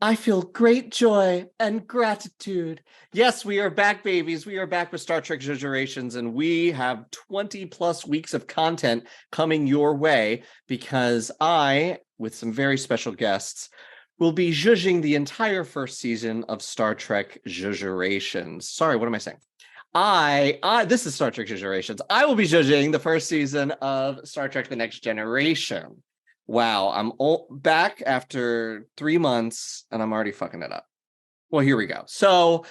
I feel great joy and gratitude. Yes, we are back, babies. We are back with Star Trek Zhuzh-erations, and we have 20 plus weeks of content coming your way because I, with some very special guests, will be zhuzhing the entire first season of Star Trek Zhuzh-erations. Sorry, what am I saying? This is Star Trek Zhuzh-erations. I will be zhuzhing the first season of Star Trek The Next Generation. Wow, I'm back after 3 months and I'm already fucking it up. Well, here we go. So,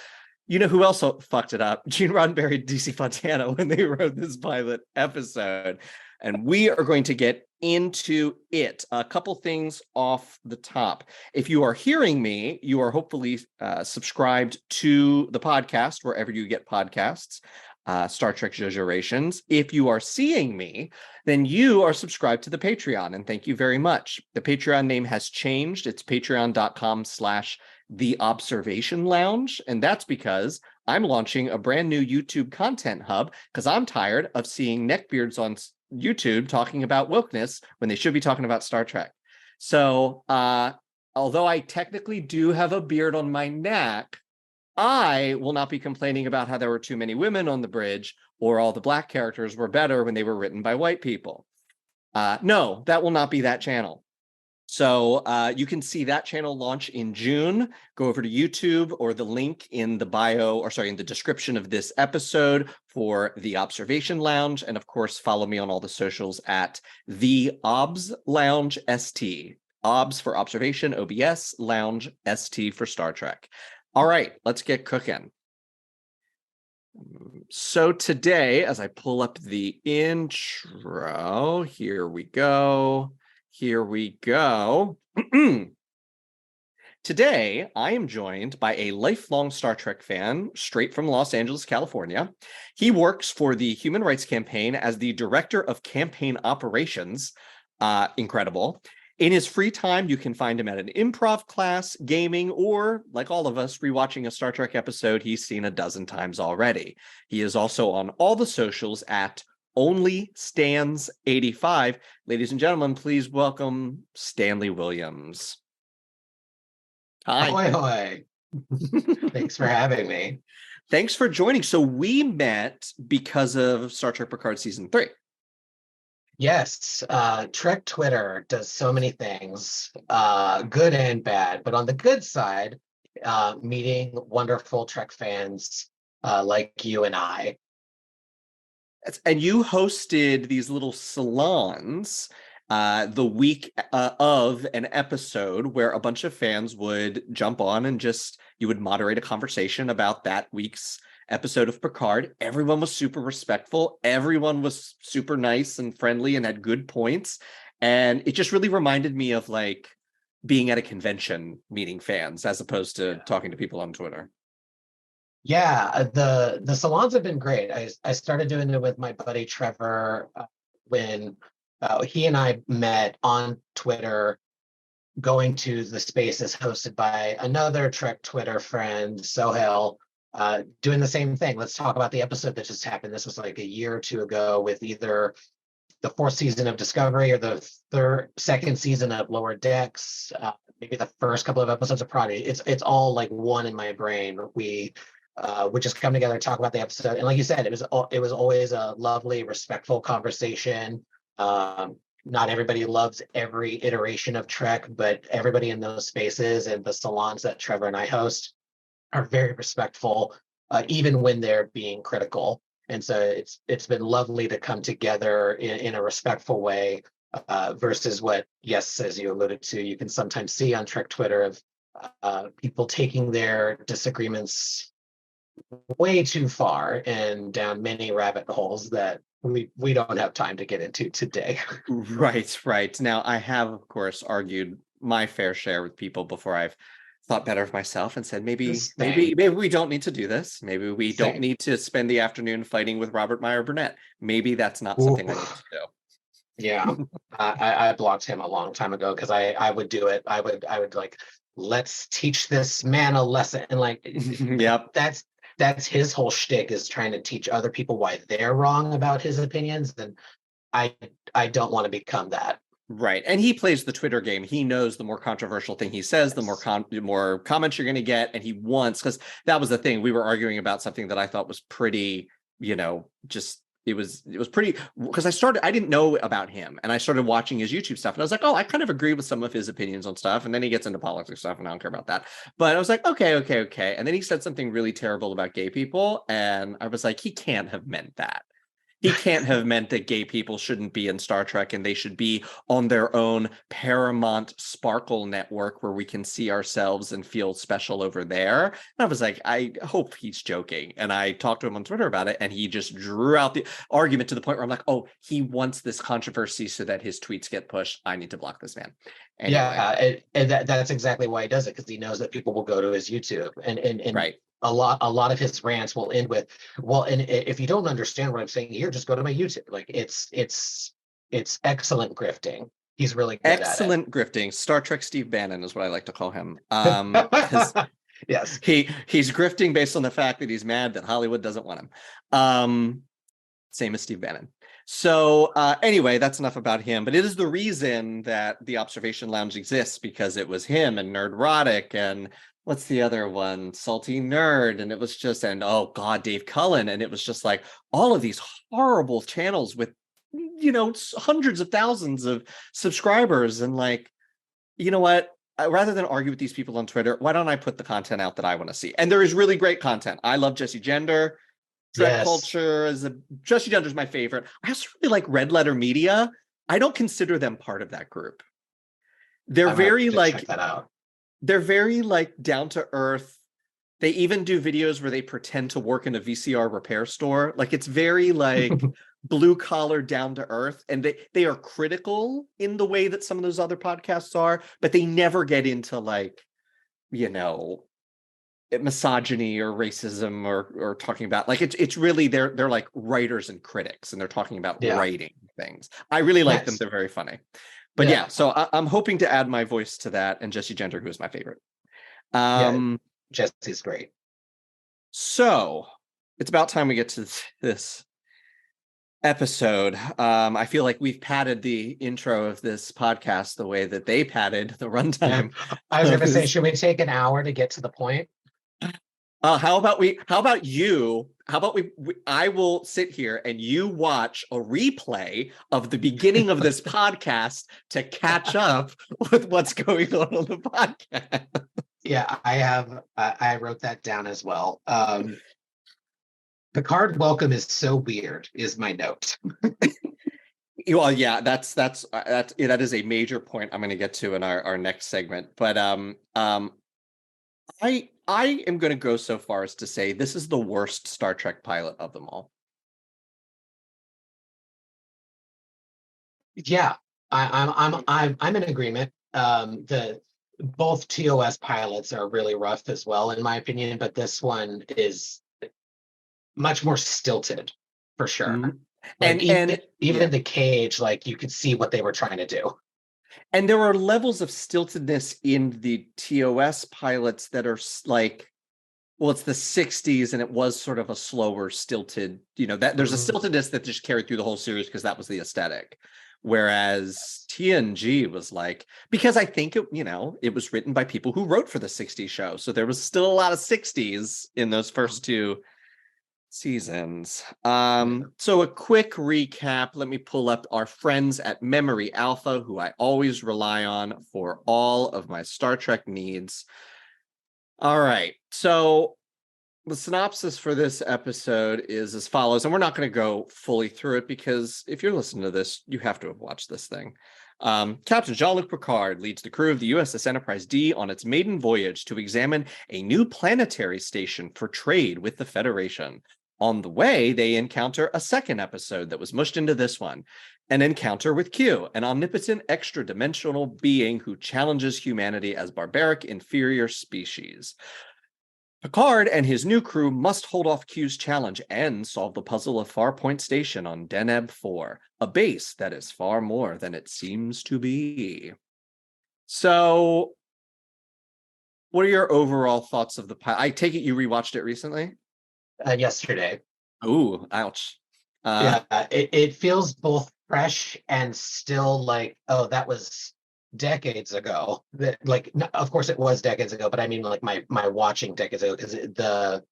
you know who else fucked it up? Gene Roddenberry and DC Fontana when they wrote this pilot episode. And we are going to get into it. A couple things off the top. If you are hearing me, you are hopefully subscribed to the podcast wherever you get podcasts. Star Trek Zhuzh-erations. If you are seeing me, then you are subscribed to the Patreon, and thank you very much. The Patreon name has changed. It's patreon.com/The Observation Lounge, and that's because I'm launching a brand new YouTube content hub because I'm tired of seeing neckbeards on YouTube talking about wokeness when they should be talking about Star Trek. So, although I technically do have a beard on my neck, I will not be complaining about how there were too many women on the bridge or all the black characters were better when they were written by white people. No, that will not be that channel. So you can see that channel launch in June. Go over to YouTube or the link in the bio, or sorry, in the description of this episode for the Observation Lounge. And of course, follow me on all the socials at the Obs Lounge ST. Obs for observation, OBS, Lounge, ST for Star Trek. All right, let's get cooking. So today, as I pull up the intro, here we go. Here we go. Today, I am joined by a lifelong Star Trek fan straight from Los Angeles, California. He works for the Human Rights Campaign as the Director of Campaign Operations. Incredible. In his free time, you can find him at an improv class, gaming, or, like all of us, rewatching a Star Trek episode he's seen a dozen times already. He is also on all the socials at OnlyStans85. Ladies and gentlemen, please welcome Stanley Williams. Hi. Ahoy, ahoy. Thanks for having me. Thanks for joining. So we met because of Star Trek Picard Season 3. Yes, Trek Twitter does so many things, good and bad. But on the good side, meeting wonderful Trek fans like you and I. And you hosted these little salons the week of an episode where a bunch of fans would jump on and you would moderate a conversation about that week's episode of Picard. Everyone was super respectful. Everyone was super nice and friendly and had good points. And it just really reminded me of like being at a convention meeting fans as opposed to talking to people on Twitter. Yeah, the salons have been great. I started doing it with my buddy Trevor when he and I met on Twitter, going to the spaces hosted by another Trek Twitter friend, Sohail, doing the same thing. Let's talk about the episode that just happened. This was like a year or two ago with either the 4th season of Discovery or the second season of Lower Decks, maybe the first couple of episodes of Prodigy. It's all like one in my brain. We would just come together, talk about the episode, and like you said, it was always a lovely, respectful conversation. Not everybody loves every iteration of Trek, but everybody in those spaces and the salons that Trevor and I host are very respectful, even when they're being critical. And so it's been lovely to come together in a respectful way, versus what, yes, as you alluded to, you can sometimes see on Trek Twitter of people taking their disagreements way too far and down many rabbit holes that we don't have time to get into today. Right. Now, I have, of course, argued my fair share with people before I've thought better of myself and said, maybe we don't need to do this. Maybe we don't need to spend the afternoon fighting with Robert Meyer Burnett. Maybe that's not something I need to do. Yeah, I blocked him a long time ago because I would do it. I would like, let's teach this man a lesson, and like, yep, that's his whole shtick, is trying to teach other people why they're wrong about his opinions. And I don't want to become that. Right. And he plays the Twitter game. He knows the more controversial thing he says, the more more comments you're going to get. And he wants, because that was the thing. We were arguing about something that I thought was pretty, just it was pretty, because I didn't know about him, and I started watching his YouTube stuff, and I was like, oh, I kind of agree with some of his opinions on stuff. And then he gets into politics stuff, and I don't care about that. But I was like, okay. And then he said something really terrible about gay people. And I was like, he can't have meant that. He can't have meant that gay people shouldn't be in Star Trek and they should be on their own Paramount Sparkle network where we can see ourselves and feel special over there. And I was like, I hope he's joking. And I talked to him on Twitter about it, and he just drew out the argument to the point where I'm like, oh, he wants this controversy so that his tweets get pushed. I need to block this man. Anyway. Yeah, and that's exactly why he does it, because he knows that people will go to his YouTube, and right. A lot of his rants will end with, well, and if you don't understand what I'm saying here, just go to my YouTube. Like it's excellent grifting. He's really good excellent at it. Grifting. Star Trek Steve Bannon is what I like to call him. Yes, he's grifting based on the fact that he's mad that Hollywood doesn't want him. Same as Steve Bannon. So anyway, that's enough about him. But it is the reason that the Observation Lounge exists, because it was him and Nerdrotic and what's the other one? Salty Nerd. And it was just, and oh God, Dave Cullen. And it was just like all of these horrible channels with, hundreds of thousands of subscribers. And like, you know what? Rather than argue with these people on Twitter, why don't I put the content out that I want to see? And there is really great content. I love Jesse Gender. Trek Culture Jesse Gender is my favorite. I also really like Red Letter Media. I don't consider them part of that group. They're very like, check that out. They're very like down to earth. They even do videos where they pretend to work in a VCR repair store. Like it's very like blue collar, down to earth. And they are critical in the way that some of those other podcasts are, but they never get into like, misogyny or racism or talking about like it's really they're like writers and critics, and they're talking about writing things. I really like them. They're very funny. But yeah, so I'm hoping to add my voice to that, and Jesse Gender, who is my favorite. Jesse's great. So it's about time we get to this episode. I feel like we've padded the intro of this podcast the way that they padded the runtime. I was going to say, should we take an hour to get to the point? How about I will sit here and you watch a replay of the beginning of this podcast to catch up with what's going on the podcast. Yeah, I wrote that down as well. Picard welcome is so weird is my note. Well, yeah, that is a major point I'm going to get to in our next segment. But I am going to go so far as to say this is the worst Star Trek pilot of them all. Yeah, I'm in agreement. Both TOS pilots are really rough as well, in my opinion, but this one is much more stilted for sure. Mm-hmm. Like even the cage, like you could see what they were trying to do. And there are levels of stiltedness in the TOS pilots that are like, well, it's the 60s and it was sort of a slower stilted, that there's a stiltedness that just carried through the whole series because that was the aesthetic. Whereas TNG was like, because I think it was written by people who wrote for the 60s show. So there was still a lot of 60s in those first two seasons. So a quick recap. Let me pull up our friends at Memory Alpha, who I always rely on for all of my Star Trek needs. All right. So the synopsis for this episode is as follows, and we're not going to go fully through it because if you're listening to this, you have to have watched this thing. Captain Jean-Luc Picard leads the crew of the USS Enterprise D on its maiden voyage to examine a new planetary station for trade with the Federation. On the way, they encounter a second episode that was mushed into this one, an encounter with Q, an omnipotent extra-dimensional being who challenges humanity as barbaric, inferior species. Picard and his new crew must hold off Q's challenge and solve the puzzle of Farpoint Station on Deneb 4, a base that is far more than it seems to be. So, what are your overall thoughts of the pilot? I take it you rewatched it recently? Yesterday. Ooh, ouch. It feels both fresh and still like, oh, that was decades ago. That like, of course it was decades ago, but I mean like my watching decades ago, because the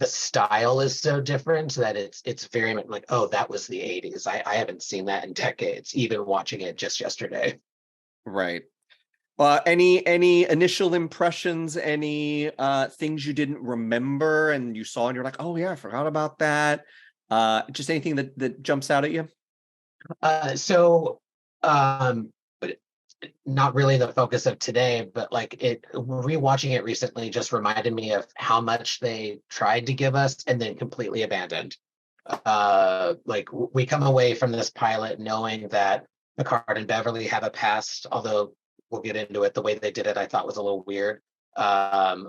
style is so different that it's very much like, oh, that was the 80s. I haven't seen that in decades, even watching it just yesterday. Right. Any initial impressions, any things you didn't remember and you saw and you're like, oh yeah, I forgot about that. Just anything that jumps out at you? So but not really the focus of today, but like it rewatching it recently just reminded me of how much they tried to give us and then completely abandoned. Like we come away from this pilot knowing that Picard and Beverly have a past, although we'll get into it. The way they did it, I thought was a little weird.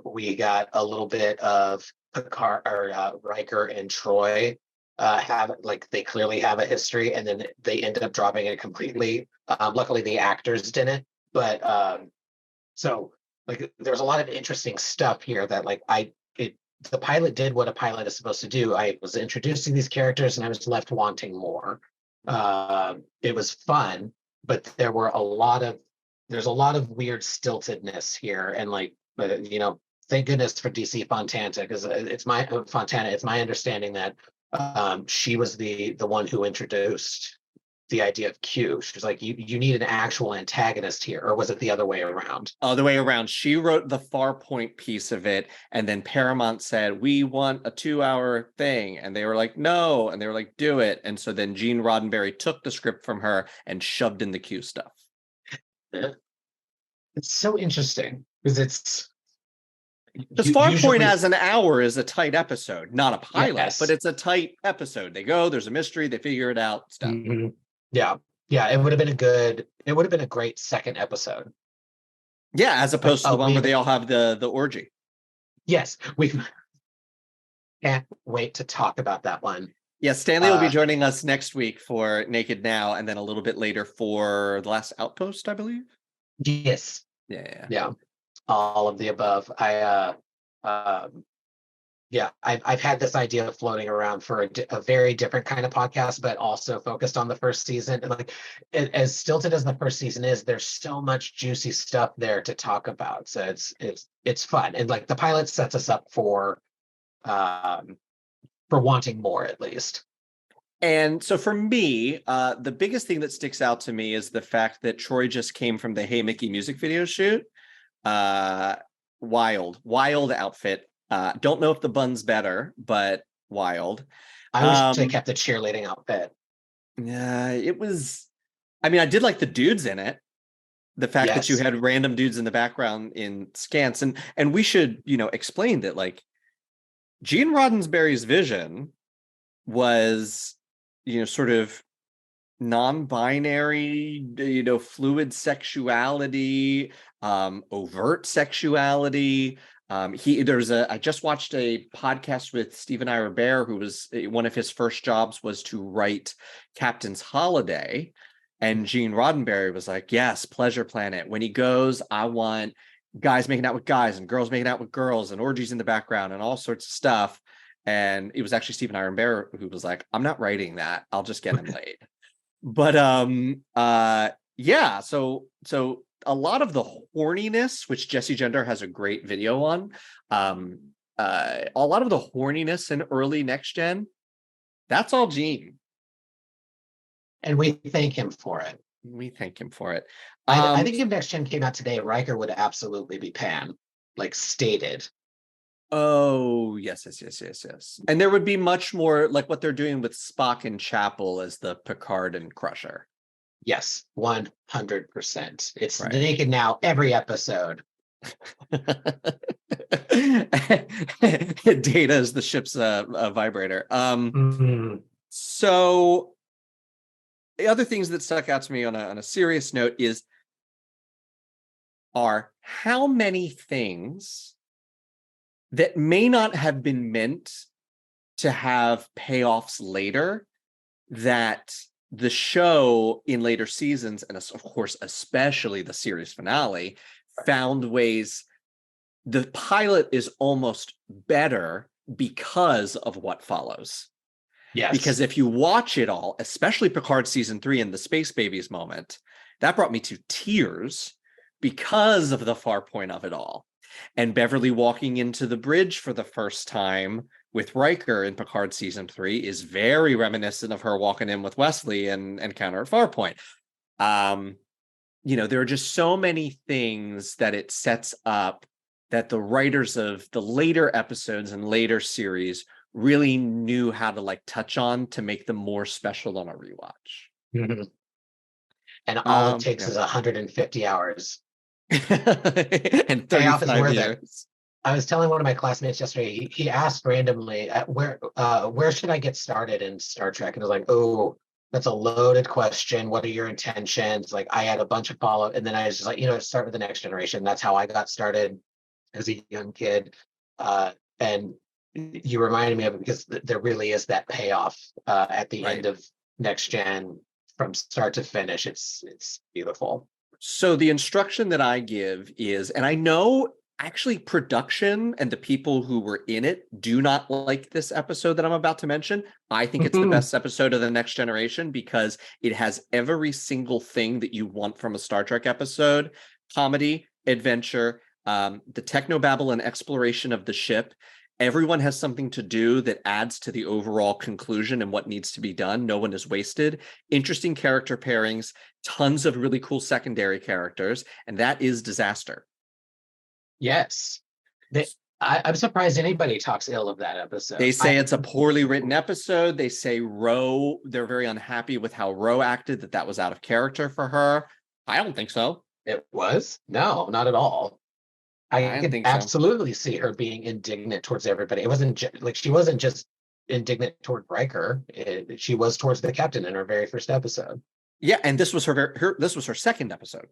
We got a little bit of Picard or Riker and Troy have like they clearly have a history, and then they end up dropping it completely. Luckily, the actors didn't, but so like there's a lot of interesting stuff here that like the pilot did what a pilot is supposed to do. I was introducing these characters, and I was left wanting more. It was fun, but there's a lot of weird stiltedness here, and like you know, thank goodness for DC Fontana, because it's my Fontana. It's my understanding that she was the one who introduced the idea of Q. She was like, you need an actual antagonist here, or was it the other way around? Oh, the way around. She wrote the Farpoint piece of it, and then Paramount said, we want a 2-hour thing. And they were like, no. And they were like, do it. And so then Gene Roddenberry took the script from her and shoved in the Q stuff. It's so interesting because it's because Farpoint as an hour is a tight episode, not a pilot, yes, but it's a tight episode. They go, there's a mystery, they figure it out, stuff. Mm-hmm. Yeah, it would have been a great second episode. Yeah, as opposed to the one where they all have the orgy. Yes, we can't wait to talk about that one. Yeah, Stanley will be joining us next week for Naked Now, and then a little bit later for The Last Outpost, I believe. Yes. Yeah. All of the above. I've had this idea floating around for a very different kind of podcast, but also focused on the first season. And like, as stilted as the first season is, there's so much juicy stuff there to talk about. So it's fun, and like the pilot sets us up for wanting more, at least. And so for me, the biggest thing that sticks out to me is the fact that Troy just came from the Hey Mickey music video shoot. Wild outfit. Don't know if the bun's better, but wild. I wish they kept the cheerleading outfit. Yeah, it was. I mean, I did like the dudes in it. The fact that you had random dudes in the background in scants, and we should, explain that like Gene Roddenberry's vision was, sort of non-binary, fluid sexuality, overt sexuality. I just watched a podcast with Stephen Ira Bear, who was one of his first jobs was to write Captain's Holiday. And Gene Roddenberry was like, yes, Pleasure Planet. When he goes, I want guys making out with guys and girls making out with girls and orgies in the background and all sorts of stuff. And it was actually Stephen Ira Bear who was like, I'm not writing that. I'll just get him laid. But so a lot of the horniness, which Jesse Gender has a great video on, a lot of the horniness in early Next Gen, that's all Gene. And we thank him for it. I think if Next Gen came out today, Riker would absolutely be Pan, like stated. Oh, yes. And there would be much more like what they're doing with Spock and Chapel as the Picard and Crusher. Yes, 100%. It's right. Naked Now every episode. Data is the ship's vibrator. So the other things that stuck out to me on a serious note are how many things that may not have been meant to have payoffs later that the show in later seasons, and of course, especially the series finale, found ways. The pilot is almost better because of what follows. Because if you watch it all, especially Picard season 3 and the Space Babies moment, that brought me to tears because of the Farpoint of it all. And Beverly walking into the bridge for the first time with Riker in Picard season 3 is very reminiscent of her walking in with Wesley and Encounter at Farpoint. There are just so many things that it sets up that the writers of the later episodes and later series really knew how to touch on to make them more special on a rewatch. Mm-hmm. And all it takes is 150 hours. And 35 years. I was telling one of my classmates yesterday, he asked randomly, where should I get started in Star Trek? And I was like, oh, that's a loaded question. What are your intentions? Like, I had a bunch of follow-up, and then I was just like, start with the Next Generation. That's how I got started as a young kid. And you reminded me of it because there really is that payoff at the end of Next Gen from start to finish. It's beautiful. So the instruction that I give is, and I know actually production and the people who were in it do not like this episode that I'm about to mention. I think it's the best episode of the Next Generation because it has every single thing that you want from a Star Trek episode: comedy, adventure, the technobabble and exploration of the ship. Everyone has something to do that adds to the overall conclusion and what needs to be done. No one is wasted. Interesting character pairings, tons of really cool secondary characters, and that is Disaster. Yes. I'm surprised anybody talks ill of that episode. They say it's a poorly written episode. They say they're very unhappy with how Ro acted, that was out of character for her. I don't think so. It was? No, not at all. I could absolutely see her being indignant towards everybody. It wasn't she wasn't just indignant toward Riker. She was towards the captain in her very first episode. Yeah, and this was this was her second episode.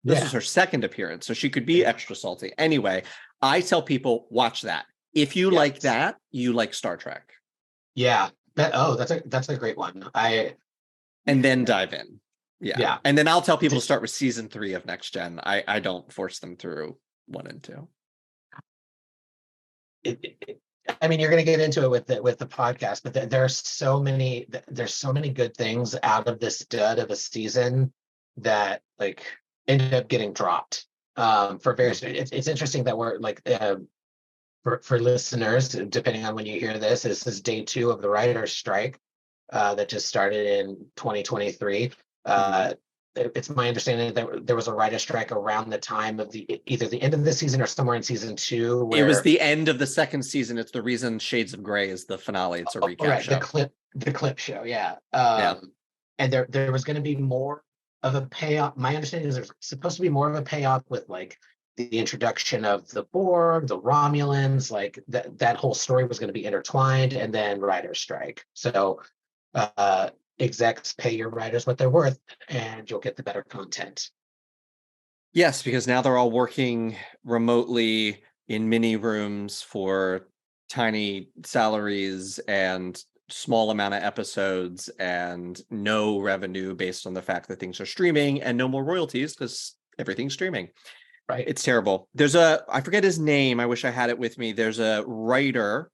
This was her second appearance, so she could be extra salty. Anyway, I tell people, watch that. If you like that, you like Star Trek. Yeah. That's a great one. And then dive in. Yeah. And then I'll tell people to start with season 3 of Next Gen. I don't force them through 1 and 2. I mean, you're going to get into it with the podcast, but there's so many good things out of this dud of a season that ended up getting dropped for various. It's interesting that we're for listeners, depending on when you hear this is day 2 of the writer's strike that just started in 2023. It's my understanding that there was a writer's strike around the time of either the end of the season or somewhere in season 2. It was the end of the second season. It's the reason Shades of Grey is the finale. It's a recap show. The clip show, and there was going to be more of a payoff. My understanding is there's supposed to be more of a payoff with the introduction of the Borg, the Romulans, that whole story was going to be intertwined, and then writer's strike. So execs, pay your writers what they're worth and you'll get the better content. Yes, because now they're all working remotely in mini rooms for tiny salaries and small amount of episodes and no revenue based on the fact that things are streaming and no more royalties because everything's streaming. Right. It's terrible. I forget his name. I wish I had it with me. There's a writer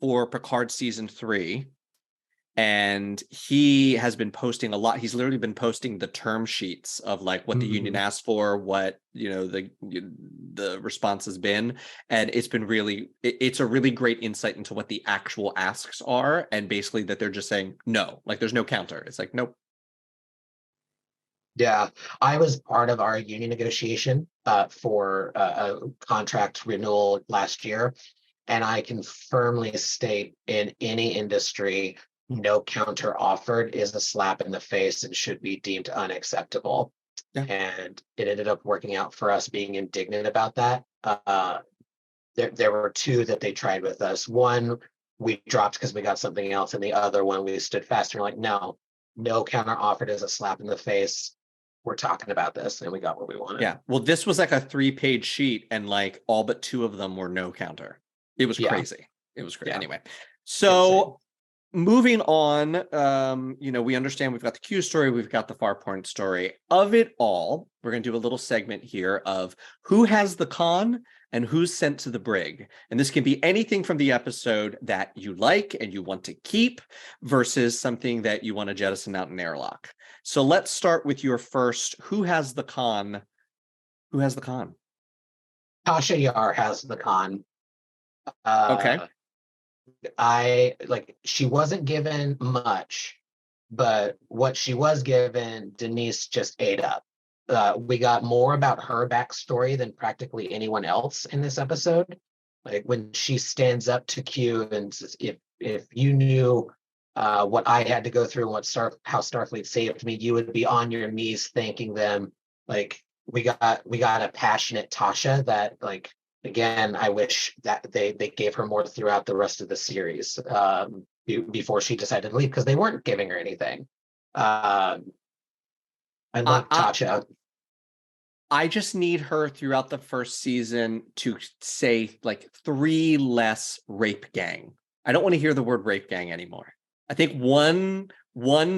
for Picard season 3. And he has been posting a lot. He's literally been posting the term sheets of what the union asked for, what the response has been, and it's a really great insight into what the actual asks are, and basically that they're just saying no, there's no counter. It's nope. Yeah, I was part of our union negotiation for a contract renewal last year, and I can firmly state in any industry, no counter offered is a slap in the face and should be deemed unacceptable. Yeah. And it ended up working out for us being indignant about that. There were 2 that they tried with us. One we dropped because we got something else, and the other one we stood fast and no counter offered is a slap in the face. We're talking about this, and we got what we wanted. Yeah. Well, this was a 3-page sheet, and all but 2 of them were no counter. It was crazy. It was crazy. Yeah. Anyway, so moving on, we understand we've got the Q story, we've got the Farpoint story. Of it all, we're going to do a little segment here of who has the con and who's sent to the brig. And this can be anything from the episode that you like and you want to keep versus something that you want to jettison out an airlock. So let's start with your first. Who has the con? Who has the con? Tasha Yar has the con. Okay. She wasn't given much, but what she was given, Denise just ate up. We got more about her backstory than practically anyone else in this episode. Like when she stands up to Q and says, if you knew what I had to go through and how Starfleet saved me, you would be on your knees thanking them. Like we got a passionate Tasha that, like, again, I wish that they gave her more throughout the rest of the series before she decided to leave, because they weren't giving her anything. I love Tasha. I just need her throughout the first season to say like 3 less rape gang. I don't want to hear the word rape gang anymore. I think one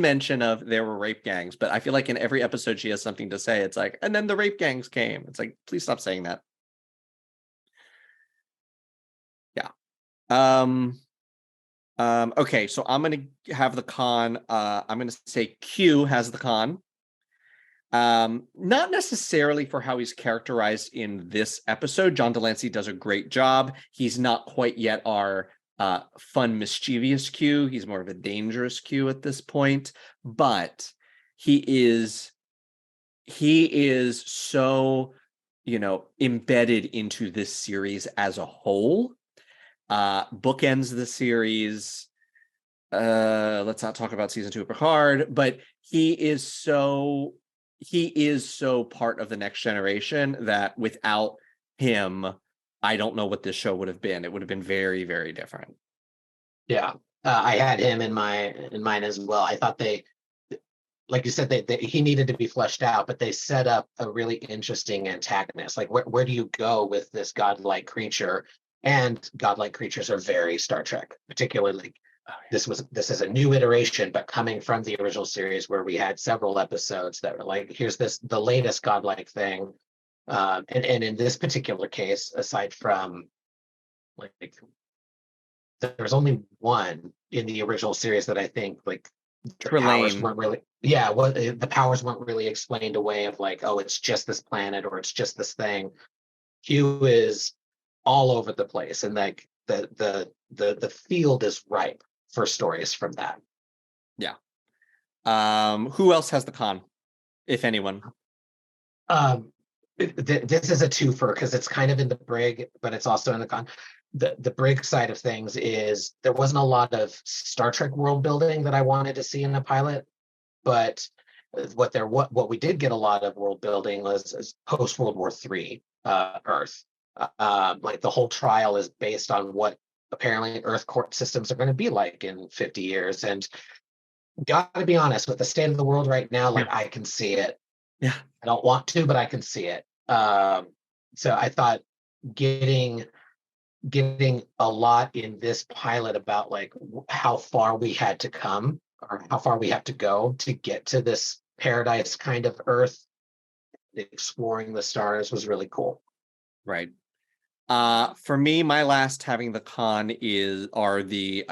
mention of there were rape gangs, but I feel like in every episode she has something to say. It's like, and then the rape gangs came. It's like, please stop saying that. Yeah. Okay, so I'm gonna have the con. I'm gonna say Q has the con. Not necessarily for how he's characterized in this episode. John Delancey does a great job. He's not quite yet our fun, mischievous Q. He's more of a dangerous Q at this point, but he is so, embedded into this series as a whole. Bookends the series. Let's not talk about season 2 of Picard, but he is so part of the next generation that without him, I don't know what this show would have been. It would have been very, very different. Yeah, I had him in mine as well. I thought like you said, he needed to be fleshed out, but they set up a really interesting antagonist. Like, where do you go with this godlike creature? And godlike creatures are very Star Trek, particularly. This is a new iteration, but coming from the original series where we had several episodes that were like, here's the latest godlike thing. And in this particular case, aside from like there's only one in the original series that I think like the powers weren't really, the powers weren't really explained away of like, oh, it's just this planet or it's just this thing. Q is all over the place, and like the field is ripe for stories from that. Yeah. Who else has the con, if anyone? This is a twofer because it's kind of in the brig, but it's also in the con. The brig side of things is there wasn't a lot of Star Trek world building that I wanted to see in the pilot, but what we did get a lot of world building was post World War III Earth. Like the whole trial is based on what apparently Earth court systems are going to be like in 50 years. And gotta be honest, with the state of the world right now, like I can see it. Yeah. I don't want to, but I can see it. So I thought getting a lot in this pilot about like how far we had to come or how far we have to go to get to this paradise kind of Earth, exploring the stars, was really cool. Right. For me, my last having the con are the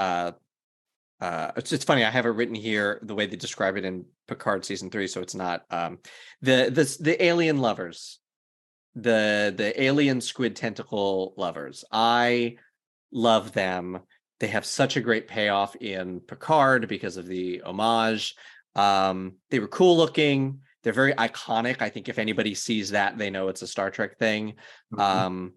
it's funny, I have it written here the way they describe it in Picard season 3, so it's not the alien lovers, the alien squid tentacle lovers. I love them. They have such a great payoff in Picard because of the homage. They were cool looking. They're very iconic. I think if anybody sees that, they know it's a Star Trek thing. Mm-hmm.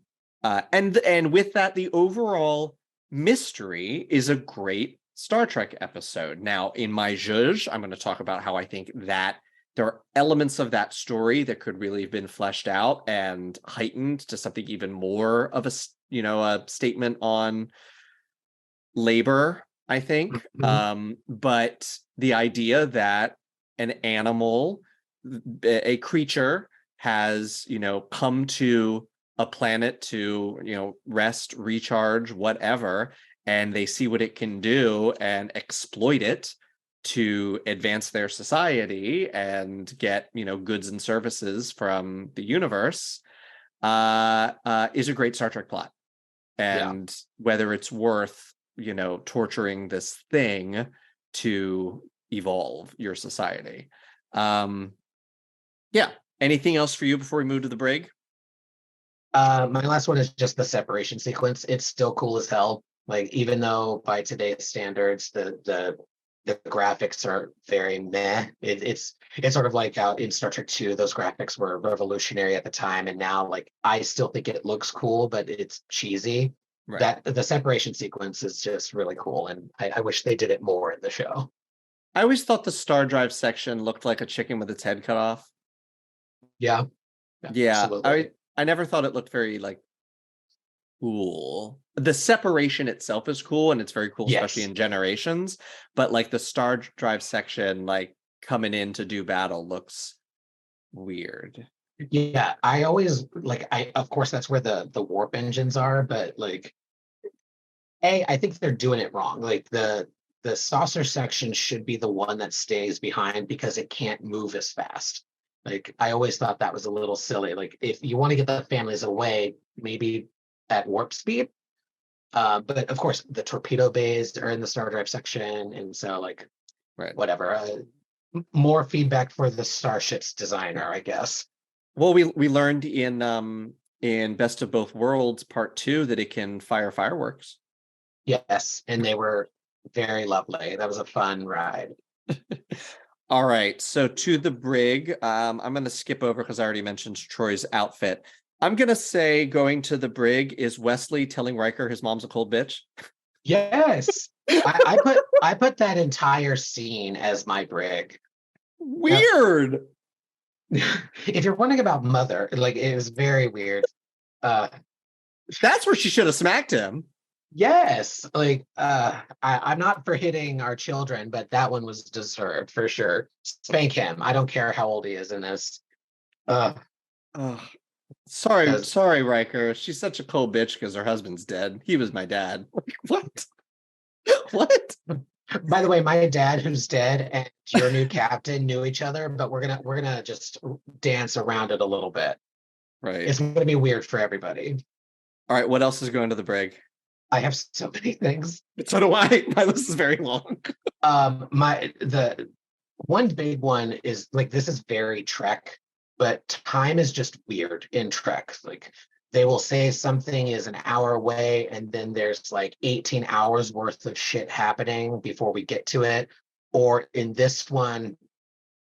And with that, the overall mystery is a great Star Trek episode. Now, in my Zhuzh, I'm going to talk about how I think that there are elements of that story that could really have been fleshed out and heightened to something even more of a statement on labor, I think. Mm-hmm. But the idea that an animal, a creature, has come to a planet to rest, recharge, whatever, and they see what it can do and exploit it to advance their society and get goods and services from the universe. is a great Star Trek plot. And whether it's worth, torturing this thing to evolve your society. Yeah. Anything else for you before we move to the brig? My last one is just the separation sequence. It's still cool as hell. Like, even though by today's standards, the graphics are very meh. It's sort of like out in Star Trek 2, those graphics were revolutionary at the time, and now like I still think it looks cool, but it's cheesy. Right. That the separation sequence is just really cool, and I wish they did it more in the show. I always thought the star drive section looked like a chicken with its head cut off. Yeah. Yeah. Absolutely. I never thought it looked very like cool. The separation itself is cool, and it's very cool, especially Yes. in Generations. But like the star drive section, like coming in to do battle, looks weird. Yeah, I always like I of course that's where the warp engines are, but like I think they're doing it wrong. Like the saucer section should be the one that stays behind because it can't move as fast. Like I always thought that was a little silly. Like if you want to get the families away, maybe at warp speed. But of course the torpedo bays are in the star drive section, and so like Right. whatever. More feedback for the starship's designer, I guess. Well, we learned in Best of Both Worlds Part 2 that it can fire fireworks. Yes, and they were very lovely. That was a fun ride. All right, so to the brig. I'm going to skip over because I already mentioned Troy's outfit. I'm going to say going to the brig is Wesley telling Riker his mom's a cold bitch. Yes, I put that entire scene as my brig. Weird. If you're wondering about Mother, like it was very weird. That's where she should have smacked him. Yes, like I'm not for hitting our children, but that one was deserved for sure. Spank him. I don't care how old he is in this. Sorry, Riker. She's such a cold bitch because her husband's dead. He was my dad. What? What? By the way, my dad, who's dead, and your new captain knew each other, but we're gonna just dance around it a little bit. Right. It's gonna be weird for everybody. All right. What else is going to the brig? I have so many things. So do I. My list is very long. The one big one is like this is very Trek, but time is just weird in Trek. Like they will say something is an hour away, and then there's like 18 hours worth of shit happening before we get to it. Or in this one,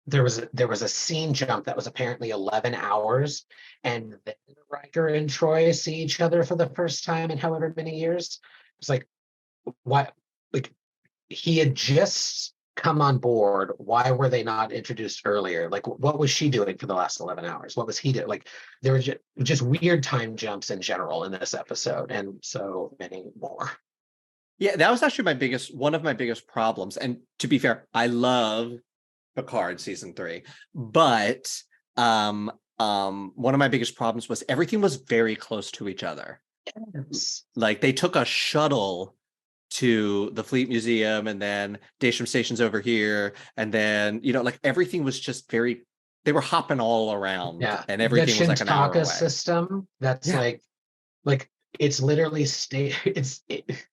there was a scene jump that was apparently 11 hours, and then Riker and Troy see each other for the first time in however many years. It's like, what? Like he had just come on board. Why were they not introduced earlier? Like, what was she doing for the last 11 hours? What was he doing? Like, there were just weird time jumps in general in this episode, and so many more. Yeah, that was actually one of my biggest problems. And to be fair, I love Picard season 3, but one of my biggest problems was everything was very close to each other. Yes. Like they took a shuttle to the Fleet Museum, and then Daystrom Station's over here, and then like everything was just very. They were hopping all around, and everything was like an hour away. System that's like it's literally it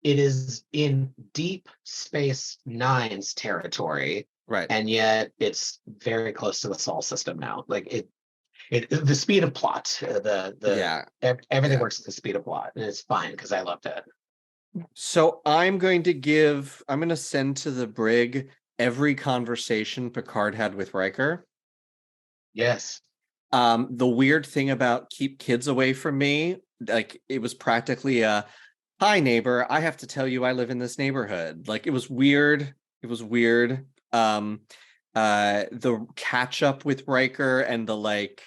is in Deep Space Nine's territory, right? And yet it's very close to the Sol system now. Like the speed of plot, everything works at the speed of plot, and it's fine because I loved it. So I'm going to send to the brig every conversation Picard had with Riker. Yes. The weird thing about keep kids away from me, like it was practically a, hi neighbor, I have to tell you I live in this neighborhood. Like it was weird. The catch up with Riker and the like,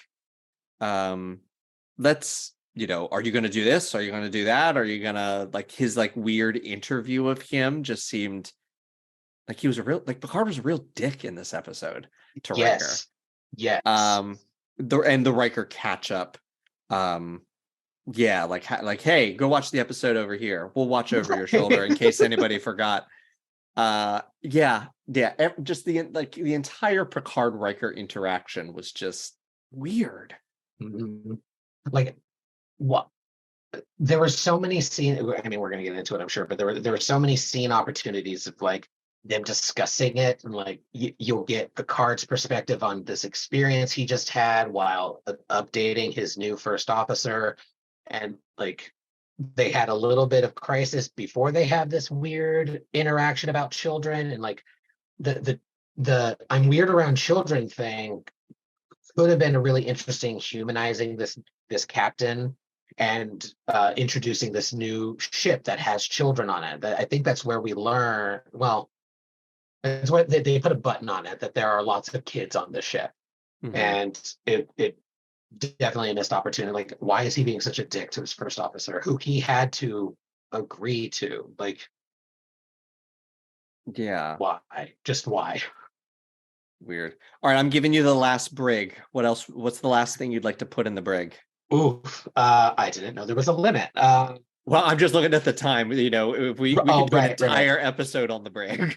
let's, are you going to do this? Are you going to do that? Are you going to like his like weird interview of him just seemed like he was Picard was a real dick in this episode to Riker. Yes. The Riker catch up. Like, hey, go watch the episode over here. We'll watch over your shoulder in case anybody forgot. Just the entire Picard Riker interaction was just weird. Mm-hmm. like what there were so many scene. I mean, we're gonna get into it, I'm sure, but there were so many scene opportunities of like them discussing it, and like you'll get Picard's perspective on this experience he just had while updating his new first officer, and like they had a little bit of crisis before they had this weird interaction about children, and like the I'm weird around children thing could have been a really interesting humanizing this captain and introducing this new ship that has children on it. I think that's where we learn. Well, it's what they put a button on it that there are lots of kids on the ship, and it definitely a missed opportunity. Like, why is he being such a dick to his first officer, who he had to agree to? Like, Yeah. why? Just why? Weird. All right, I'm giving you the last brig. What else? What's the last thing you'd like to put in the brig? Oof. I didn't know there was a limit. Well, I'm just looking at the time. You know, if we could do an entire episode on the brig.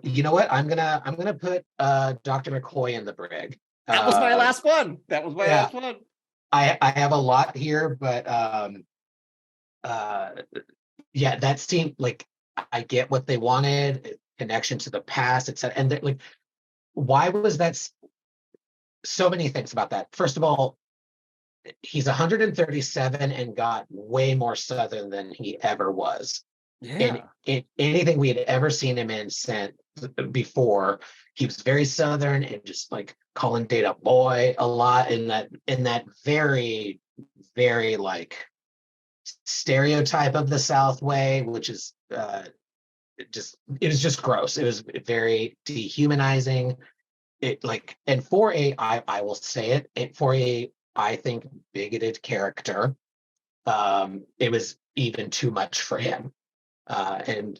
You know what? I'm gonna put Dr. McCoy in the brig. That was my last one. That was my last one. I have a lot here, but yeah, that seemed like I get what they wanted, connection to the past, etc. And like, why was that? So many things about that. First of all, he's 137 and got way more Southern than he ever was. Yeah. In anything we had ever seen him in since before, he was very Southern and just like calling Data boy a lot in that very, very like stereotype of the South way, which is it was just gross. It was very dehumanizing. It like, and for I will say it for a I think bigoted character, it was even too much for him. And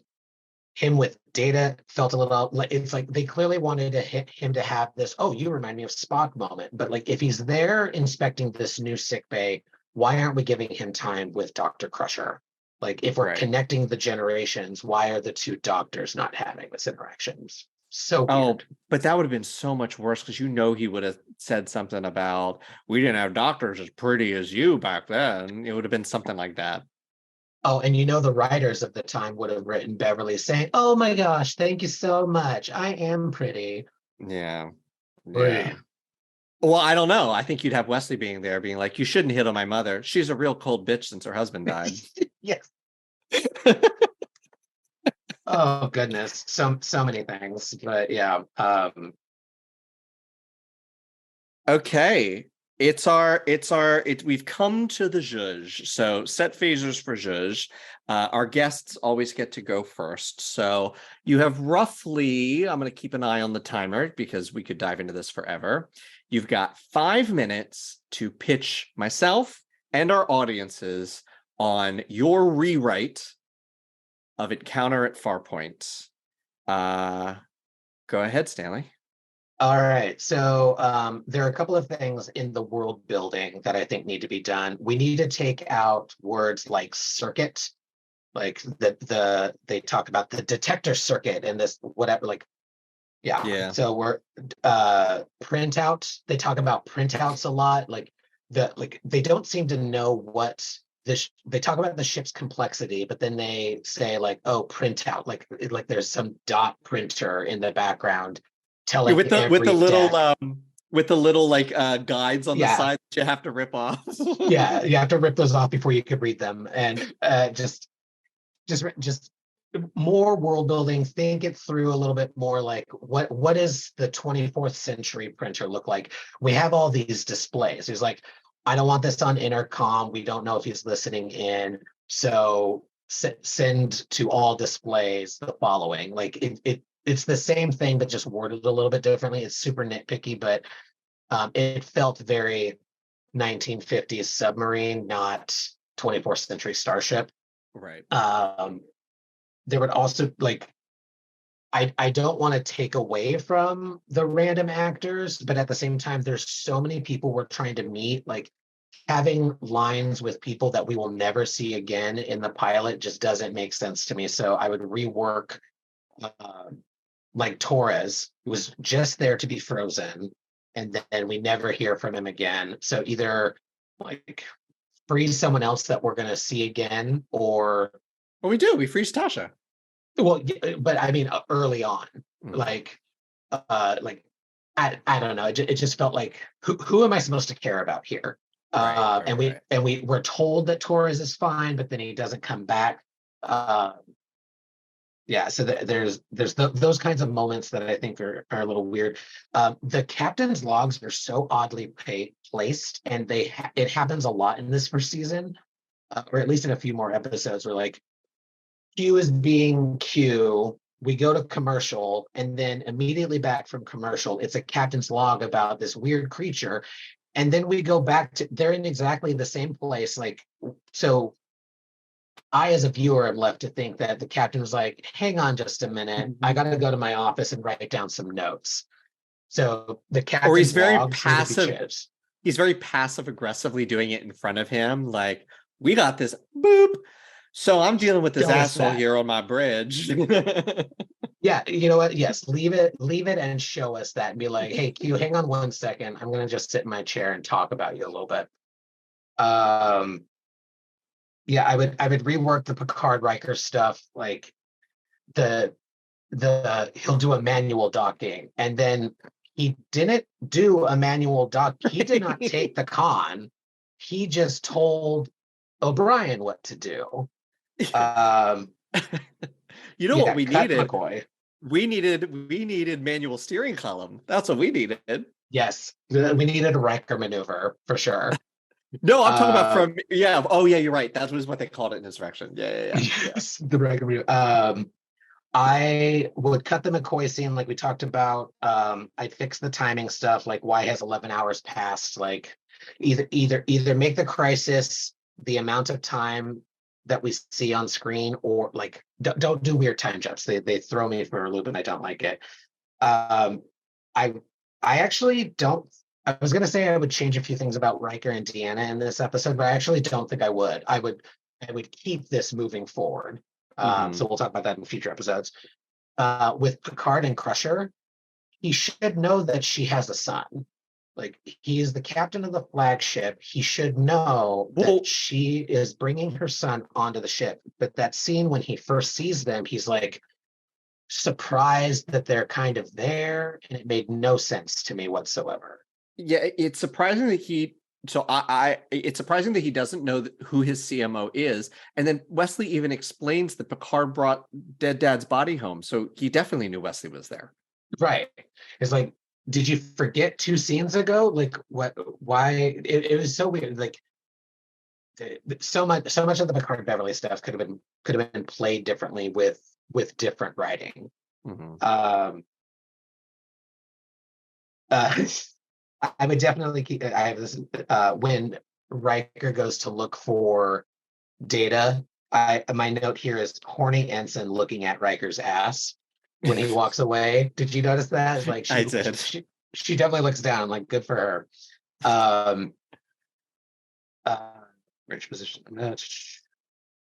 him with Data felt a little like, it's like they clearly wanted to hit him to have this, oh, you remind me of Spock moment. But like, if he's there inspecting this new sick bay, why aren't we giving him time with Dr. Crusher? Like, if we're connecting the generations, why are the two doctors not having this interaction? So weird. But that would have been so much worse, because he would have said something about, we didn't have doctors as pretty as you back then. It would have been something like that. Oh, and the writers of the time would have written Beverly saying, oh my gosh, thank you so much. I am pretty. Yeah. Yeah. Well, I don't know. I think you'd have Wesley being there, being like, you shouldn't hit on my mother. She's a real cold bitch since her husband died. Yes. Oh goodness, so many things, but yeah. Okay, we've come to the Zhuzh. So set phasers for Zhuzh. Our guests always get to go first. So you have roughly, I'm going to keep an eye on the timer because we could dive into this forever. You've got 5 minutes to pitch myself and our audiences on your rewrite of Encounter at Farpoint. Go ahead, Stanley. All right. So there are a couple of things in the world building that I think need to be done. We need to take out words like circuit, like they talk about the detector circuit and this whatever, like, yeah. So we're printout. They talk about printouts a lot. Like they don't seem to know what this. They talk about the ship's complexity, but then they say like, oh, printout, like there's some dot printer in the background. With the little like guides on the side that you have to rip off. Yeah, you have to rip those off before you could read them, and just more world building. Think it through a little bit more. Like what does the 24th century printer look like? We have all these displays. He's like, I don't want this on intercom. We don't know if he's listening in, so send to all displays the following. Like it's the same thing, but just worded a little bit differently. It's super nitpicky, but it felt very 1950s submarine, not 24th century starship. Right. There would also like, I don't want to take away from the random actors, but at the same time, there's so many people we're trying to meet. Like having lines with people that we will never see again in the pilot just doesn't make sense to me. So I would rework. Like Torres, who was just there to be frozen, and then we never hear from him again. So either like freeze someone else that we're gonna see again, or Well, we do. We freeze Tasha. well, but I mean early on, Mm. like I don't know. It just felt like who am I supposed to care about here? Right, And right. we were told that Torres is fine, but then he doesn't come back. Yeah, so there's those kinds of moments that I think are a little weird. The captain's logs are so oddly placed, and it happens a lot in this first season, or at least in a few more episodes, where like Q is being Q. We go to commercial, and then immediately back from commercial, it's a captain's log about this weird creature, and then we go back to they're in exactly the same place. Like, so I, as a viewer, am left to think that the captain was like, hang on just a minute, I got to go to my office and write down some notes. So the Or he's captain's very logs need to be passive. chips. He's very passive aggressively doing it in front of him. Like, we got this, boop. So I'm dealing with this Show us asshole that. here on my bridge. Yeah, you know what? Yes, leave it and show us that and be like, hey, Q, hang on one second. I'm gonna just sit in my chair and talk about you a little bit. Yeah, I would rework the Picard Riker stuff, like the he'll do a manual docking, and then he didn't do a manual dock. He did not take the con. He just told O'Brien what to do. You know Yeah, what we cut needed? McCoy. We needed manual steering column. That's what we needed. Yes, we needed a Riker maneuver for sure. No, I'm talking about from Oh yeah, you're right. That was what they called it in Insurrection. Yeah. Yes, the Riker maneuver. I would cut the McCoy scene like we talked about. I'd fix the timing stuff, like why has 11 hours passed? Like either make the crisis the amount of time that we see on screen, or like don't do weird time jumps. They throw me for a loop and I don't like it. I actually don't. I was gonna say I would change a few things about Riker and Deanna in this episode, but I actually don't think I would. I would keep this moving forward. So we'll talk about that in future episodes. With Picard and Crusher, he should know that she has a son. Like, he is the captain of the flagship. He should know that she is bringing her son onto the ship. But that scene when he first sees them, he's like surprised that they're kind of there, and it made no sense to me whatsoever. Yeah, it's surprising that it's surprising that he doesn't know who his CMO is. And then Wesley even explains that Picard brought dead dad's body home. So he definitely knew Wesley was there. Right. It's like, did you forget 2 scenes ago? Like, what, why? It was so weird. Like, so much of the Picard Beverly stuff could have been played differently with different writing. I would definitely keep. I have this when Riker goes to look for Data. My note here is horny ensign looking at Riker's ass when he walks away. Did you notice that? It's like I did. She definitely looks down. Like, good for her. Rich position.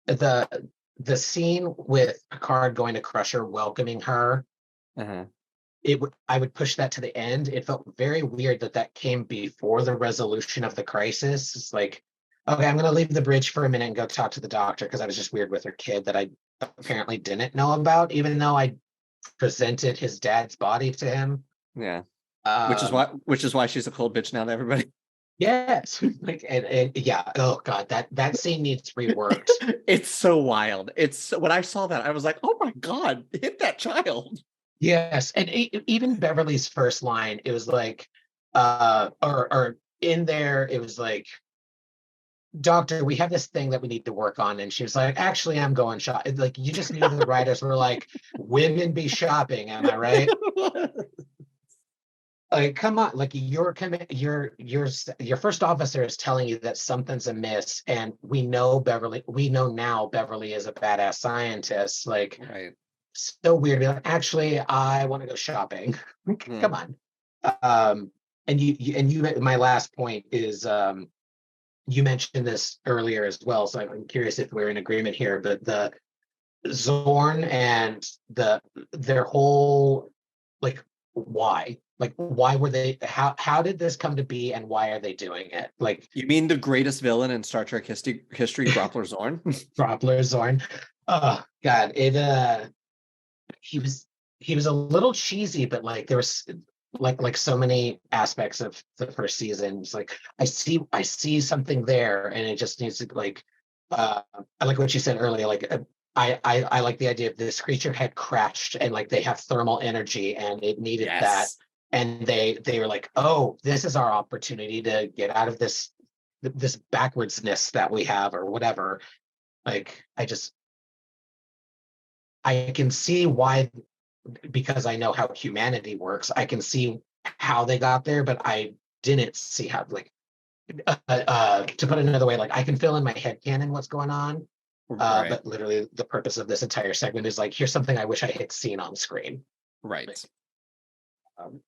The scene with Picard going to Crusher, welcoming her. I would push that to the end. It felt very weird that came before the resolution of the crisis. It's like, okay, I'm going to leave the bridge for a minute and go talk to the doctor, because I was just weird with her kid that I apparently didn't know about, even though I presented his dad's body to him. Yeah. Which is why she's a cold bitch now to everybody. Yes. Like, and yeah. Oh God, that scene needs reworked. It's so wild. It's when I saw that, I was like, oh my God, hit that child. Yes, and even Beverly's first line, it was like, or in there, it was like, Doctor, we have this thing that we need to work on, and she was like, actually, I'm going shop. Like, you just knew the writers were like, women be shopping, am I right? Like, come on, like your first officer is telling you that something's amiss, and we know now Beverly is a badass scientist. Like, right. So weird to be like, actually, I want to go shopping. Come on. And you my last point is you mentioned this earlier as well, so I'm curious if we're in agreement here, but the Zorn and their whole, like, why? Like, why were they? How did this come to be, and why are they doing it? Like, You mean the greatest villain in Star Trek history, Groppler Zorn? Groppler Zorn. Oh God, he was he was a little cheesy, but like there was like so many aspects of the first season. It's like I see something there, and it just needs to like I like what you said earlier. Like I like the idea of this creature had crashed, and like they have thermal energy, and it needed that, Yes. and they were like, oh, this is our opportunity to get out of this backwardsness that we have or whatever. Like I can see why, because I know how humanity works. I can see how they got there, but I didn't see how, like, to put it another way, like I can fill in my head canon what's going on. Right. But literally the purpose of this entire segment is like, here's something I wish I had seen on screen. Right. Um,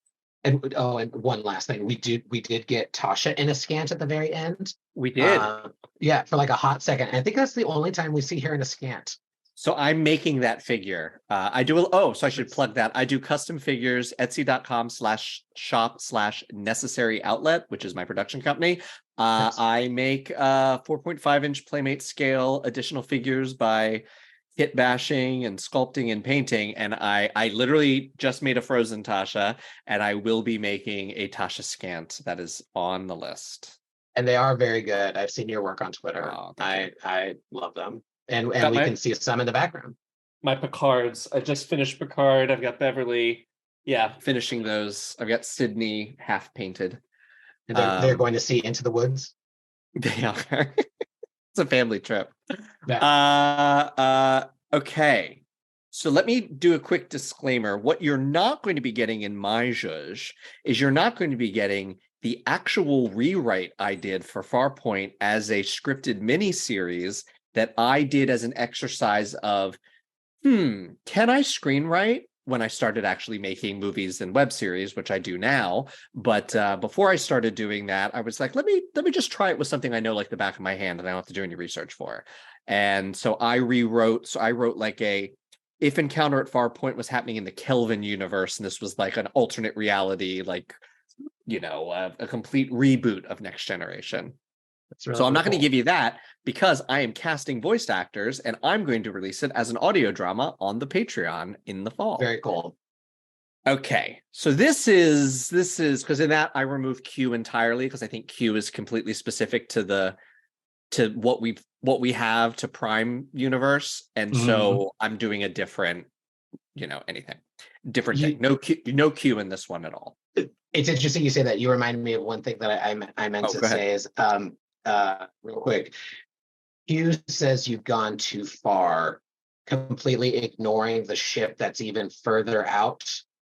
and one last thing, we did get Tasha in a scant at the very end. We did. Yeah, for like a hot second. And I think that's the only time we see her in a scant. So I'm making that figure. So I should plug that. I do custom figures, etsy.com/shop/necessary outlet, which is my production company. Nice. I make 4.5-inch Playmate scale additional figures by kit bashing and sculpting and painting. And I literally just made a Frozen Tasha, and I will be making a Tasha Scant that is on the list. And they are very good. I've seen your work on Twitter. Oh, thank you. I love them. And Got we can see some in the background. my Picards. I just finished Picard. I've got Beverly. Yeah, finishing those. I've got Sydney half painted. And they're going to see Into the Woods. They are. It's a family trip. Yeah. Okay. So let me do a quick disclaimer. What you're not going to be getting in my Zhuzh is you're not going to be getting the actual rewrite I did for Farpoint as a scripted miniseries that I did as an exercise of, can I screenwrite? When I started actually making movies and web series, which I do now. But before I started doing that, I was like, let me just try it with something I know like the back of my hand that I don't have to do any research for. And so I wrote like if Encounter at Farpoint was happening in the Kelvin universe, and this was like an alternate reality, like, a complete reboot of Next Generation. Really so I'm not cool. going to give you that because I am casting voice actors, and I'm going to release it as an audio drama on the Patreon in the fall. Very cool. Okay, so this is because in that I removed Q entirely because I think Q is completely specific to what we have to Prime universe, and so I'm doing a different, different thing. No Q in this one at all. It's interesting you say that. You reminded me of one thing that I meant to say is real quick. Q says you've gone too far, completely ignoring the ship that's even further out.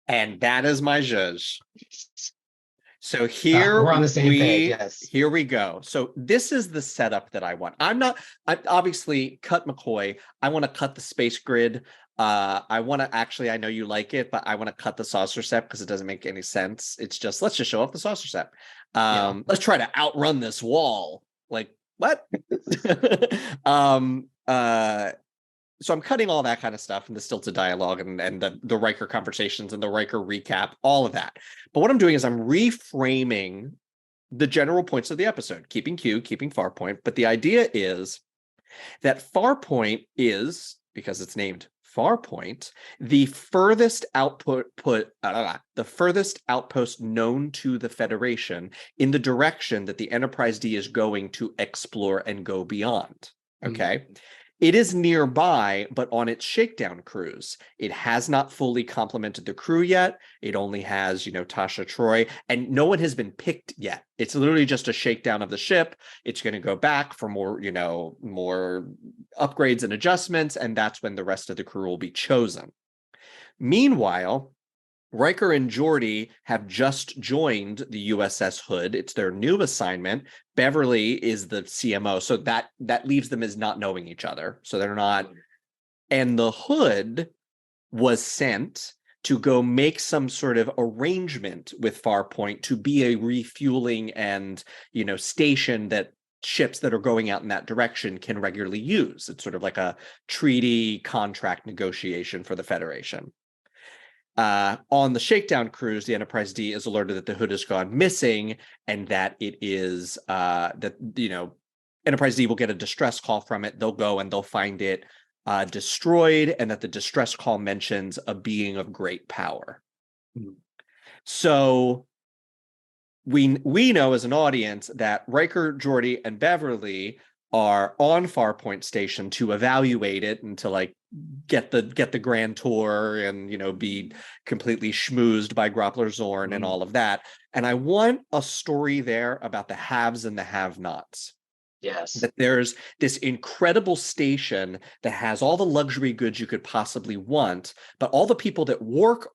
And that is my Zhuzh. So here we're on the same page. Yes. Here we go. So this is the setup that I want. I obviously cut McCoy. I want to cut the space grid. I want to actually, I know you like it, but I want to cut the saucer set because it doesn't make any sense. It's just, let's just show off the saucer set. Let's try to outrun this wall. Like, what? So I'm cutting all that kind of stuff and the stilted dialogue and the Riker conversations and the Riker recap, all of that. But what I'm doing is I'm reframing the general points of the episode, keeping Q, keeping Farpoint. But the idea is that Farpoint is, because it's named Farpoint, the furthest outpost known to the Federation in the direction that the Enterprise D is going to explore and go beyond. Okay. It is nearby, but on its shakedown cruise. It has not fully complemented the crew yet. It only has, Tasha Troy, and no one has been picked yet. It's literally just a shakedown of the ship. It's going to go back for more, more upgrades and adjustments, and that's when the rest of the crew will be chosen. Meanwhile, Riker and Geordi have just joined the USS Hood. It's their new assignment. Beverly is the CMO, so that leaves them as not knowing each other. So they're not. And the Hood was sent to go make some sort of arrangement with Farpoint to be a refueling and, station that ships that are going out in that direction can regularly use. It's sort of like a treaty contract negotiation for the Federation. On the shakedown cruise, the Enterprise D is alerted that the hood has gone missing, and that it is that Enterprise D will get a distress call from it. They'll go and they'll find it destroyed, and that the distress call mentions a being of great power. Mhm. So we know as an audience that Riker, Geordi, and Beverly are on Farpoint Station to evaluate it and to like get the grand tour and be completely schmoozed by Groppler Zorn and all of that. And I want a story there about the haves and the have-nots. Yes. That there's this incredible station that has all the luxury goods you could possibly want, but all the people that work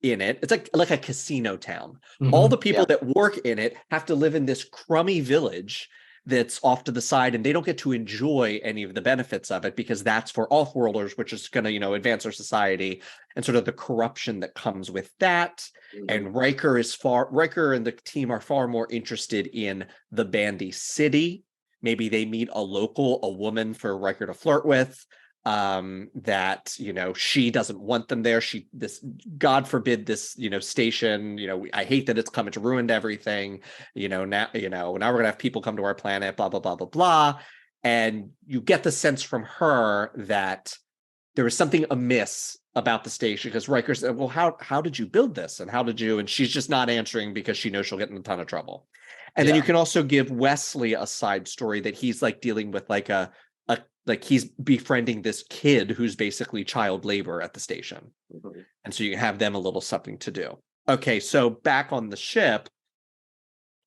in it, it's like a casino town. All the people that work in it have to live in this crummy village that's off to the side, and they don't get to enjoy any of the benefits of it because that's for off-worlders, which is going to advance our society, and sort of the corruption that comes with that. And Riker and the team are far more interested in the Bandy City. Maybe they meet a woman for Riker to flirt with, that she doesn't want them there. God forbid this station, I hate that it's come, it's ruined everything, now we're gonna have people come to our planet, blah blah blah blah blah. And you get the sense from her that there was something amiss about the station, because Riker said, well, how did you build this, and she's just not answering because she knows she'll get in a ton of trouble. And then you can also give Wesley a side story that he's like dealing with like he's befriending this kid who's basically child labor at the station. And so you have them a little something to do. Okay, so back on the ship,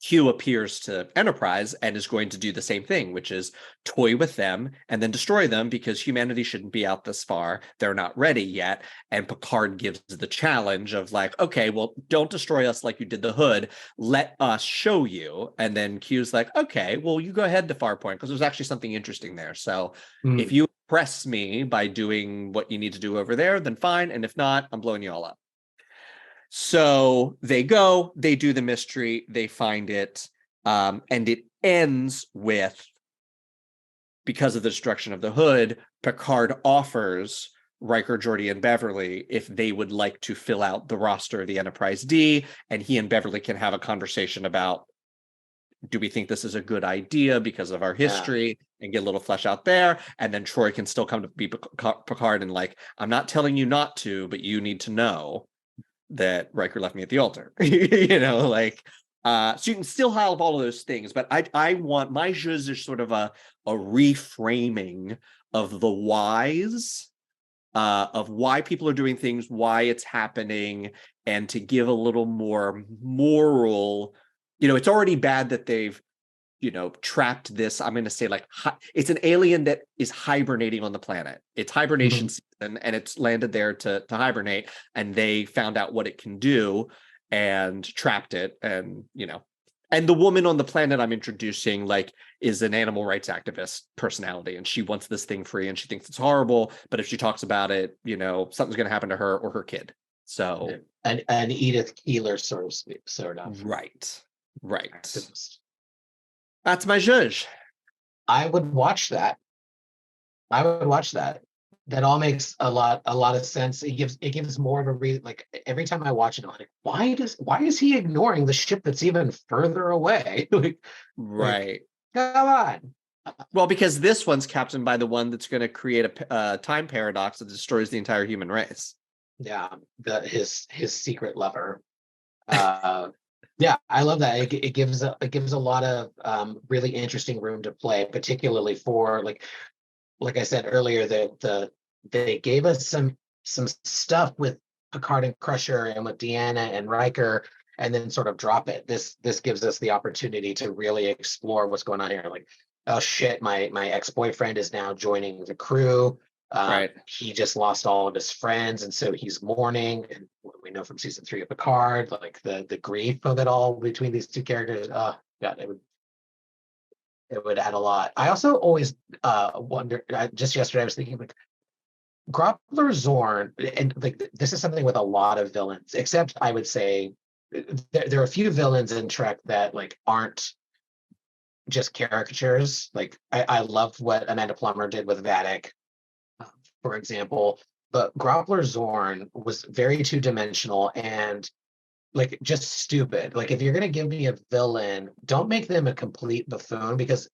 Q appears to Enterprise and is going to do the same thing, which is toy with them and then destroy them, because humanity shouldn't be out this far. They're not ready yet. And Picard gives the challenge of like, okay, well, don't destroy us like you did the hood. Let us show you. And then Q's like, okay, well, you go ahead to Farpoint, because there's actually something interesting there. So if you impress me by doing what you need to do over there, then fine. And if not, I'm blowing you all up. So they go, they do the mystery, they find it, and it ends with, because of the destruction of the hood, Picard offers Riker, Geordi, and Beverly if they would like to fill out the roster of the Enterprise D, and he and Beverly can have a conversation about, do we think this is a good idea because of our history, and get a little flesh out there. And then Troy can still come to be Picard and like, I'm not telling you not to, but you need to know that Riker left me at the altar. So you can still have all of those things, but I want my Zhuzh is sort of a reframing of the whys, of why people are doing things, why it's happening, and to give a little more moral. It's already bad that they've trapped this, I'm going to say, like, it's an alien that is hibernating on the planet. It's hibernation season, and it's landed there to hibernate, and they found out what it can do and trapped it. And and the woman on the planet I'm introducing is an animal rights activist personality, and she wants this thing free, and she thinks it's horrible, but if she talks about it, something's going to happen to her or her kid. So an Edith Keeler sort of right activist. That's my Zhuzh. I would watch that. That all makes a lot of sense. It gives more of a reason. Like every time I watch it, I'm like, why is he ignoring the ship that's even further away? Right. Come on. Well, because this one's captained by the one that's going to create a time paradox that destroys the entire human race. Yeah, his secret lover. Yeah, I love that. It gives a lot of really interesting room to play, particularly for like I said earlier, that they gave us some stuff with Picard and Crusher and with Deanna and Riker, and then sort of drop it. This gives us the opportunity to really explore what's going on here. Like, oh shit, my ex-boyfriend is now joining the crew. Right. He just lost all of his friends, and so he's mourning. And we know from season 3 of Picard, like the grief of it all between these two characters. Oh God, it would add a lot. I also always wonder. Just yesterday, I was thinking like Groppler Zorn, and like this is something with a lot of villains. Except I would say there are a few villains in Trek that like aren't just caricatures. Like I love what Amanda Plummer did with Vadic, for example, but Groppler Zorn was very two-dimensional and like just stupid. Like if you're gonna give me a villain, don't make them a complete buffoon because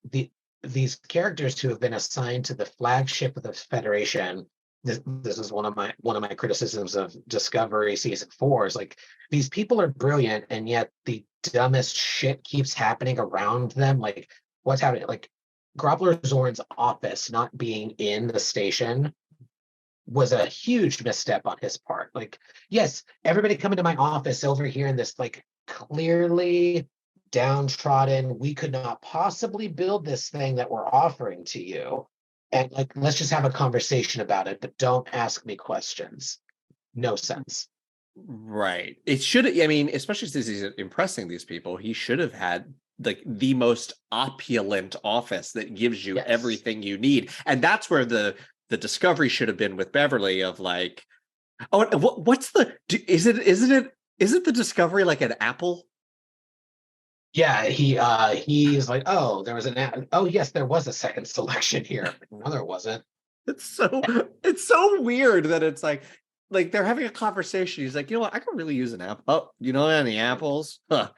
these characters who have been assigned to the flagship of the Federation. This is one of my criticisms of Discovery season 4 is like these people are brilliant and yet the dumbest shit keeps happening around them. Like what's happening? Like Groppler Zorn's office not being in the station was a huge misstep on his part. Like, yes, everybody come into my office over here in this like clearly downtrodden, we could not possibly build this thing that we're offering to you. And like, let's just have a conversation about it, but don't ask me questions. No sense. Right. It should, I mean, especially since he's impressing these people, he should have had like the most opulent office that gives you everything you need. And that's where the discovery should have been with Beverly of like, oh, what's the, isn't the discovery like an apple? Yeah, he's like, oh, there was oh yes, there was a second selection here. No, there wasn't. It's so weird that it's like they're having a conversation. He's like, you know what, I could really use an apple. Oh, you know any apples? Huh.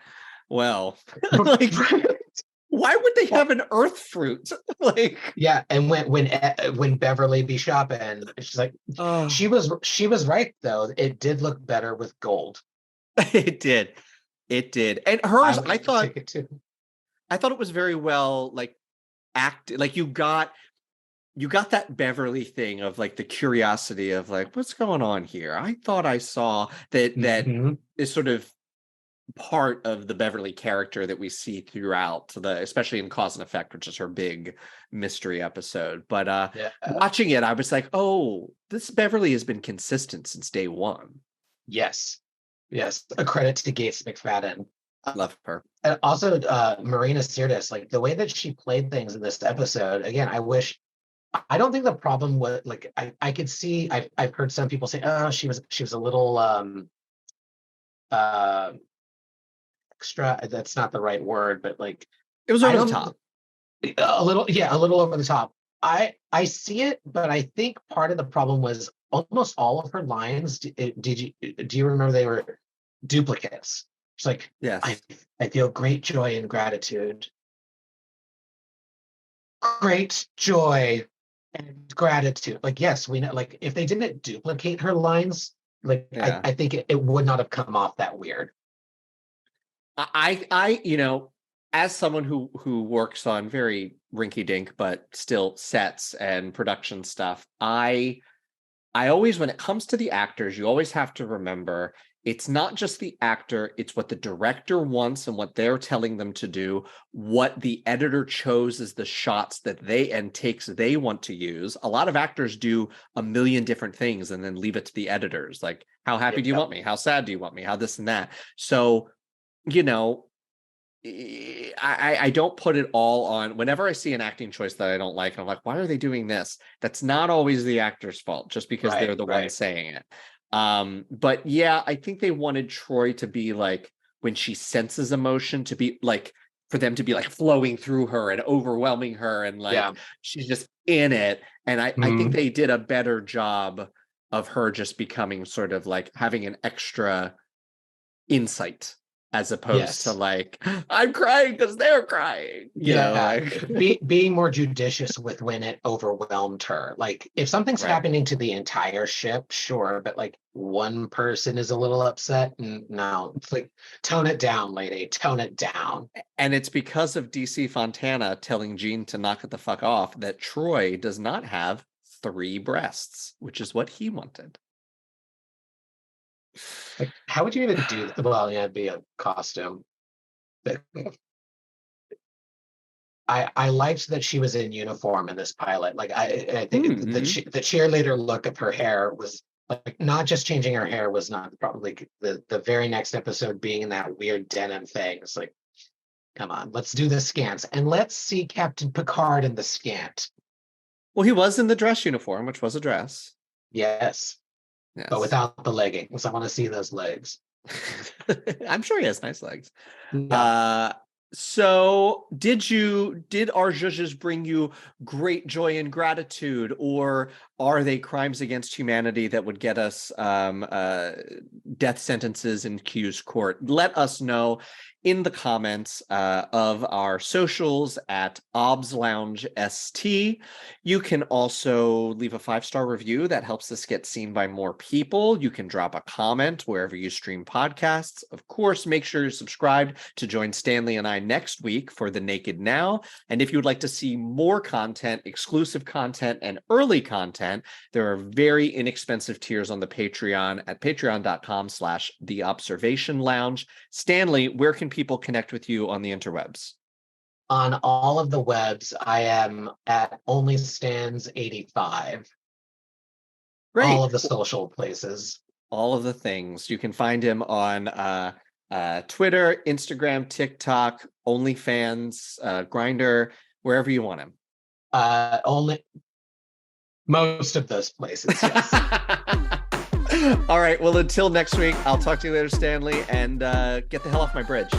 Well, like why would they have an earth fruit? Like, yeah, and when Beverly be shopping, she's like, she was right though. It did look better with gold. It did. And hers, I thought it was very well like acted. Like you got that Beverly thing of like the curiosity of like, what's going on here? I thought I saw that is sort of part of the Beverly character that we see throughout especially in Cause and Effect, which is her big mystery episode. But watching it, I was like, oh, this Beverly has been consistent since day one. Yes, a credit to Gates McFadden. Love her. And also Marina Sirtis, like the way that she played things in this episode. Again, I don't think the problem was like I could see. I've heard some people say, oh, she was a little extra. That's not the right word, but like it was over the top. A little over the top. I see it, but I think part of the problem was almost all of her lines. Do you remember they were duplicates? It's like, yes, I feel great joy and gratitude. Great joy and gratitude. Like, yes, we know. Like, if they didn't duplicate her lines, like I think it would not have come off that weird. I you know, as someone who works on very rinky-dink but still sets and production stuff, I always, when it comes to the actors, you always have to remember it's not just the actor, it's what the director wants and what they're telling them to do, what the editor chose as the shots that and takes they want to use. A lot of actors do a million different things and then leave it to the editors. Like, how happy do you want me? How sad do you want me? How this and that? So, you know, I don't put it all on. Whenever I see an acting choice that I don't like, I'm like, why are they doing this? That's not always the actor's fault, just because they're the one saying it. But yeah, I think they wanted Troy to be like, when she senses emotion, to be like, for them to be like flowing through her and overwhelming her, and like she's just in it. And I think they did a better job of her just becoming sort of like having an extra insight, as opposed to like, I'm crying because they're crying. You know, like being more judicious with when it overwhelmed her. Like, if something's happening to the entire ship, sure, but like one person is a little upset, and no, it's like, tone it down, lady, tone it down. And it's because of DC Fontana telling Jean to knock it the fuck off that Troy does not have 3 breasts, which is what he wanted. Like, how would you even do that? Well, yeah, it'd be a costume. But I liked that she was in uniform in this pilot. Like, I think the cheerleader look of her hair was like, not just changing her hair was not probably the very next episode being in that weird denim thing. It's like, come on, let's do the scants and let's see Captain Picard in the scant. Well, he was in the dress uniform, which was a dress. Yes. But without the leggings. I want to see those legs. I'm sure he has nice legs. Yeah. So did our Zhuzhes bring you great joy and gratitude, or are they crimes against humanity that would get us death sentences in Q's court? Let us know in the comments of our socials at OBS Lounge ST. You can also leave a 5-star review that helps us get seen by more people. You can drop a comment wherever you stream podcasts. Of course, make sure you're subscribed to join Stanley and I next week for The Naked Now. And if you would like to see more content, exclusive content, and early content, there are very inexpensive tiers on the Patreon at patreon.com/theobservationlounge. Stanley, where can people connect with you on the interwebs? On all of the webs, I am at OnlyStans85. Great. All of the social places. All of the things. You can find him on Twitter, Instagram, TikTok, OnlyFans, Grindr, wherever you want him. Only most of those places, yes. All right. Well, until next week, I'll talk to you later, Stanley, and get the hell off my bridge.